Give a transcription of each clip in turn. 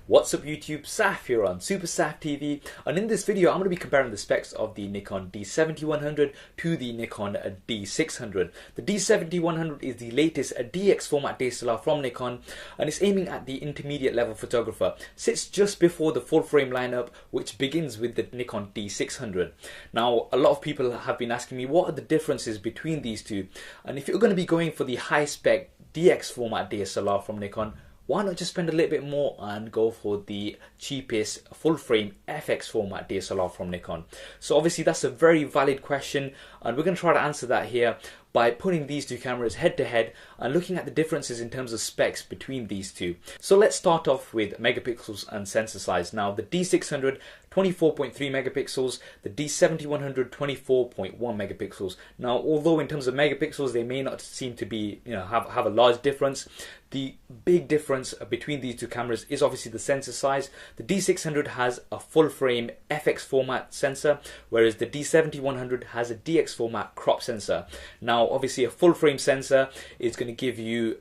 What's up YouTube, Saf here on Super Saf TV, and in this video I'm going to be comparing the specs of the Nikon D7100 to the Nikon D600. The D7100 is the latest DX format DSLR from Nikon, and it's aiming at the intermediate level photographer. Sits just before the full frame lineup, which begins with the Nikon D600. Now, a lot of people have been asking me what are the differences between these two, and if you're going to be going for the high spec DX format DSLR from Nikon, why not just spend a little bit more and go for the cheapest full frame FX format DSLR from Nikon? So obviously that's a very valid question, and we're going to try to answer that here by putting these two cameras head to head and looking at the differences in terms of specs between these two. So let's start off with megapixels and sensor size. Now the D600 24.3 megapixels, the D7100 24.1 megapixels. Now although in terms of megapixels they may not seem to be, have a large difference, the big difference between these two cameras is obviously the sensor size. The D600 has a full frame FX format sensor, whereas the D7100 has a DX format crop sensor. Now obviously a full frame sensor is going to give you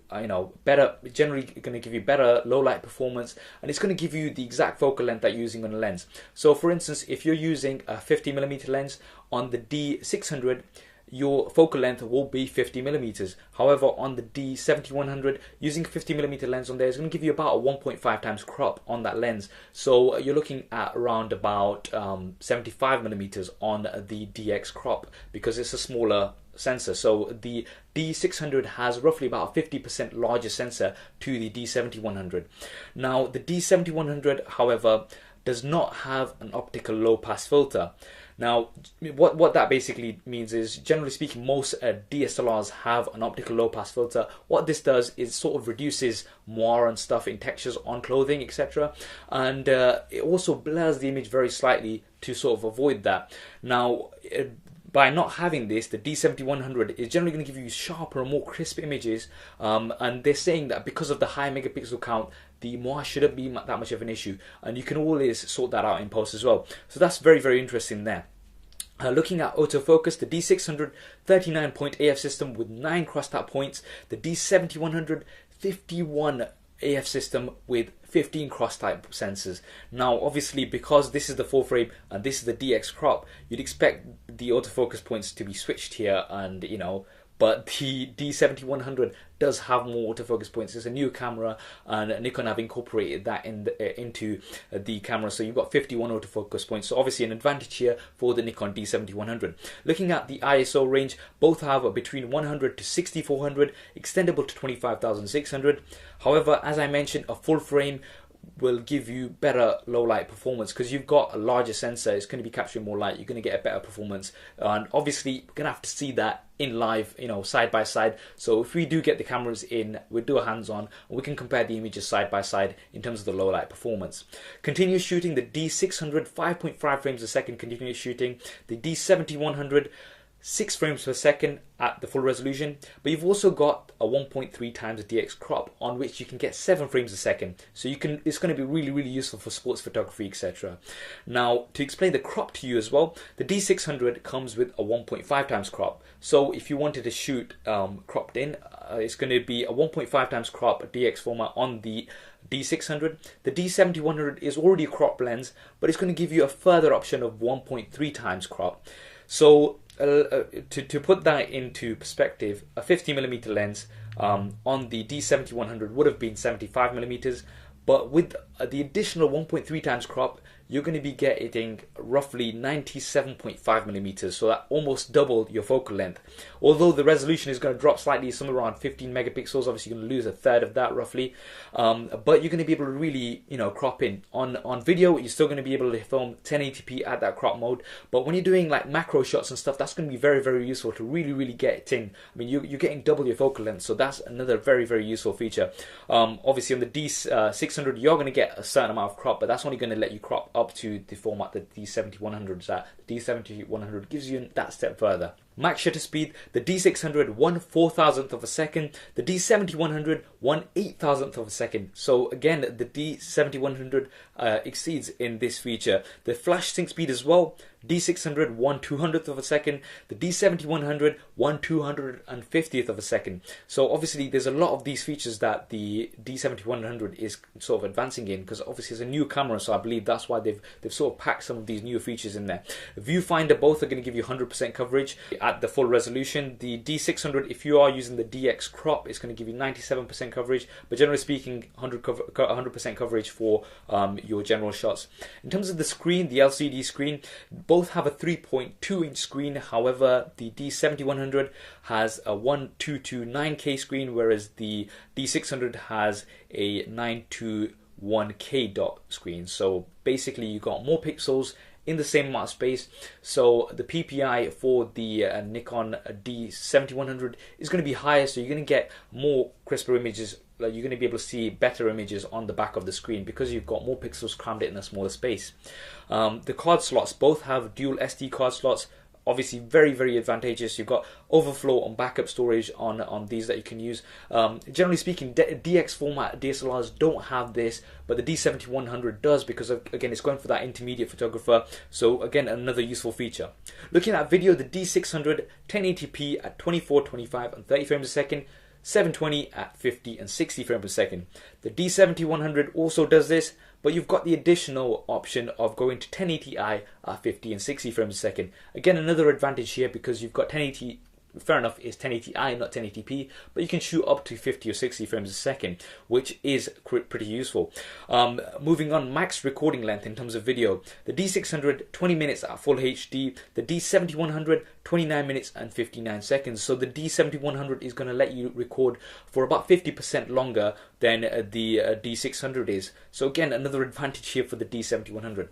generally going to give you better low light performance, and it's going to give you the exact focal length that you're using on a lens. So for instance, if you're using a 50mm lens on the D600, your focal length will be 50mm. However, on the D7100, using a 50mm lens on there is going to give you about a 1.5 times crop on that lens. So you're looking at around about 75mm on the DX crop because it's a smaller sensor. So the D600 has roughly about a 50% larger sensor to the D7100. Now the D7100, however, does not have an optical low pass filter. Now, what that basically means is, generally speaking, most DSLRs have an optical low pass filter. What this does is sort of reduces moire and stuff in textures on clothing, etc. And it also blurs the image very slightly to sort of avoid that. Now, by not having this, the D7100 is generally going to give you sharper and more crisp images, and they're saying that because of the high megapixel count, the moire shouldn't be that much of an issue, and you can always sort that out in post as well. So that's very, very interesting there. Looking at autofocus, the D600 39-point AF system with 9 crossed-out points, the D7100 51 AF system with 15 cross-type sensors. Now obviously because this is the full frame and this is the DX crop, you'd expect the autofocus points to be switched here, and but the D7100 does have more autofocus points. It's a new camera, and Nikon have incorporated that into the camera. So you've got 51 autofocus points. So obviously an advantage here for the Nikon D7100. Looking at the ISO range, both have between 100 to 6400, extendable to 25,600. However, as I mentioned, a full frame will give you better low light performance because you've got a larger sensor. It's going to be capturing more light. You're going to get a better performance, and obviously we're going to have to see that in live, side by side. So if we do get the cameras in, we'll do a hands-on and we can compare the images side by side in terms of the low light performance. Continuous shooting, the D600 5.5 frames a second continuous shooting, the D7100 6 frames per second at the full resolution, but you've also got a 1.3 times DX crop on which you can get 7 frames a second. So it's going to be really, really useful for sports photography, etc. Now, to explain the crop to you as well, the D600 comes with a 1.5 times crop. So if you wanted to shoot cropped in, it's going to be a 1.5 times crop DX format on the D600. The D7100 is already a crop lens, but it's going to give you a further option of 1.3 times crop. So to put that into perspective, a 50mm lens on the D7100 would have been 75mm, but with the additional 1.3 times crop, you're going to be getting roughly 97.5mm, so that almost doubled your focal length. Although the resolution is going to drop slightly, somewhere around 15 megapixels, obviously you're going to lose a third of that roughly, but you're going to be able to really, crop in. On video, you're still going to be able to film 1080p at that crop mode, but when you're doing like macro shots and stuff, that's going to be very, very useful to really, really get it in. I mean, you're getting double your focal length, so that's another very, very useful feature. Obviously on the D600, you're going to get a certain amount of crop, but that's only going to let you crop up to the format that the D7100 is at. The D7100 gives you that step further. Max shutter speed, the D600 1/4000th of a second, the D7100 1/8000th of a second. So again, the D7100 exceeds in this feature. The flash sync speed as well, D600 1/200th of a second, the D7100 1/250th of a second. So obviously there's a lot of these features that the D7100 is sort of advancing in, because obviously it's a new camera, so I believe that's why they've sort of packed some of these new features in there. Viewfinder, both are going to give you 100% coverage at the full resolution. The D600, if you are using the DX crop, it's going to give you 97% coverage, but generally speaking 100% coverage for your general shots. In terms of the screen, the LCD screen, both have a 3.2-inch screen. However, the D7100 has a 1229K screen, whereas the D600 has a 921K dot screen. So basically you got more pixels in the same amount of space. So the PPI for the Nikon D7100 is going to be higher, so you're going to get more crisper images. Like, you're going to be able to see better images on the back of the screen because you've got more pixels crammed in a smaller space. The card slots both have dual SD card slots. Obviously very, very advantageous. You've got overflow and backup storage on these that you can use. Generally speaking, DX format DSLRs don't have this, but the D7100 does, because again it's going for that intermediate photographer. So again, another useful feature. Looking at video, the D600 1080p at 24, 25 and 30 frames a second, 720 at 50 and 60 frames per second. The D7100 also does this, but you've got the additional option of going to 1080i at 50 and 60 frames a second. Again, another advantage here, because you've got 1080, fair enough, it's 1080i, not 1080p, but you can shoot up to 50 or 60 frames a second, which is pretty useful. Moving on, max recording length in terms of video. The D600, 20 minutes at full HD. The D7100, 29 minutes and 59 seconds. So the D7100 is going to let you record for about 50% longer than the D600 is. So again, another advantage here for the D7100.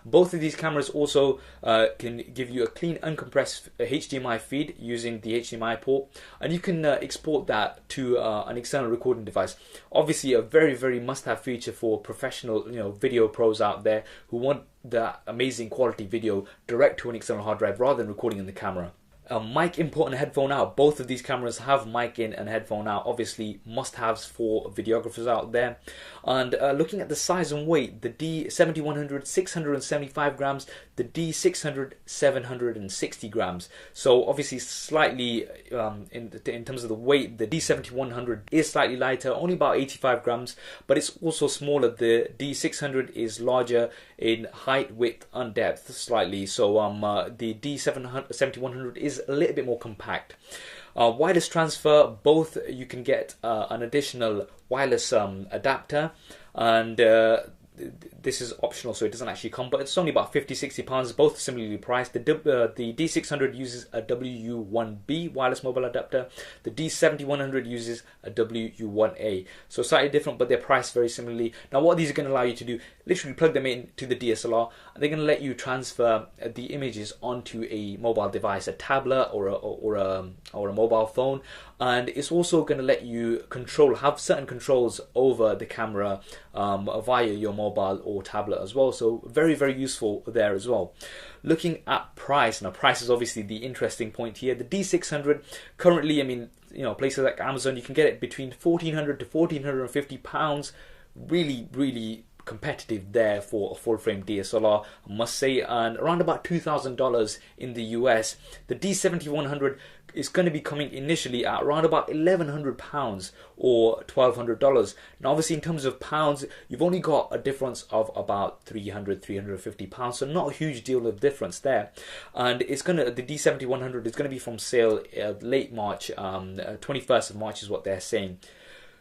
Both of these cameras also can give you a clean, uncompressed HDMI feed using the HDMI port, and you can export that to an external recording device. Obviously, a very, very must-have feature for professional, video pros out there who want that amazing quality video direct to an external hard drive rather than recording in the camera. Mic input and headphone out. Both of these cameras have mic in and headphone out. Obviously must-haves for videographers out there. And looking at the size and weight, the D7100 675 grams, the D600 760 grams. So obviously slightly in terms of the weight, the D7100 is slightly lighter, only about 85 grams, but it's also smaller. The D600 is larger in height, width and depth slightly. So the D7100 is a little bit more compact. Wireless transfer, both you can get an additional wireless adapter, and this is optional, so it doesn't actually come, but it's only about 50-60 pounds, both similarly priced. The D600 uses a WU1B wireless mobile adapter. The D7100 uses a WU1A, so slightly different, but they're priced very similarly. Now what these are going to allow you to do, literally plug them into the DSLR, and they're going to let you transfer the images onto a mobile device, a tablet or a mobile phone, and it's also going to let you have certain controls over the camera via your mobile or tablet as well. So very, very useful there as well. Looking at price, now price is obviously the interesting point here. The D600 currently, I mean, places like Amazon, you can get it between 1,400 to 1,450 pounds. Really, really competitive there for a full frame DSLR, I must say, and around about $2,000 in the US. The D7100 is going to be coming initially at around about £1,100 or $1,200. Now obviously in terms of pounds, you've only got a difference of about £350, so not a huge deal of difference there. And the D7100 is going to be from sale late March, 21st of March is what they're saying.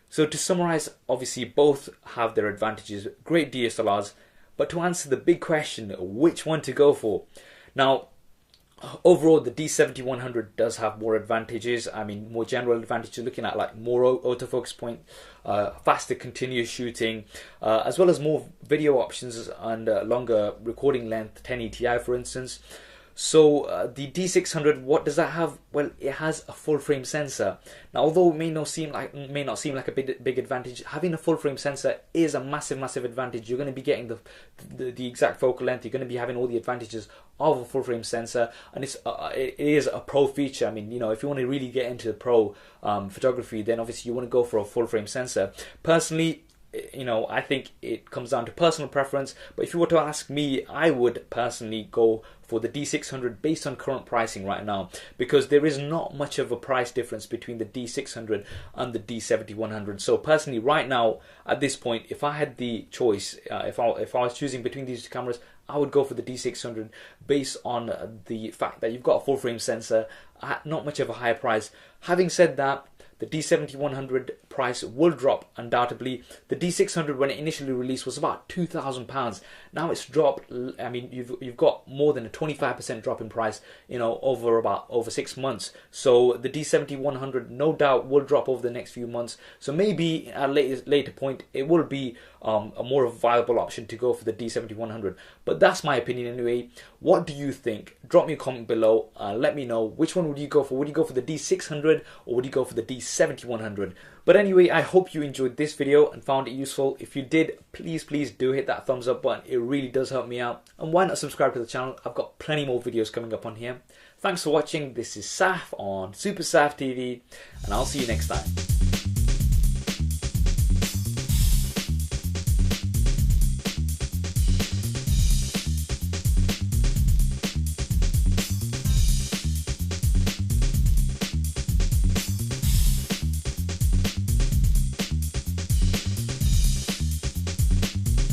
So to summarize, obviously both have their advantages, great DSLRs, but to answer the big question, which one to go for? Now, overall, the D7100 does have more advantages. I mean, more general advantages, looking at like more autofocus point, faster continuous shooting, as well as more video options and longer recording length, 1080i for instance. So the D600, what does that have? Well, it has a full frame sensor. Now, although it may not seem like a big advantage, having a full frame sensor is a massive advantage. You're going to be getting the exact focal length. You're going to be having all the advantages of a full frame sensor, and it is a pro feature. I mean, you know, if you want to really get into the pro photography, then obviously you want to go for a full frame sensor. Personally, you know, I think it comes down to personal preference, but if you were to ask me, I would personally go for the D600 based on current pricing right now, because there is not much of a price difference between the D600 and the D7100. So personally, right now, at this point, if I had the choice, if I was choosing between these two cameras, I would go for the D600 based on the fact that you've got a full frame sensor at not much of a higher price. Having said that, the D7100 price will drop undoubtedly. The D600, when it initially released, was about £2,000. Now it's dropped. I mean, you've got more than a 25% drop in price, you know, over 6 months. So the D7100 no doubt will drop over the next few months. So maybe at a later point it will be a more viable option to go for the D7100. But that's my opinion anyway. What do you think? Drop me a comment below. Let me know, which one would you go for? Would you go for the D600 or would you go for the D7100? But anyway, I hope you enjoyed this video and found it useful. If you did, please do hit that thumbs up button. It really does help me out. And why not subscribe to the channel? I've got plenty more videos coming up on here. Thanks for watching. This is Saf on Super Saf TV, and I'll see you next time.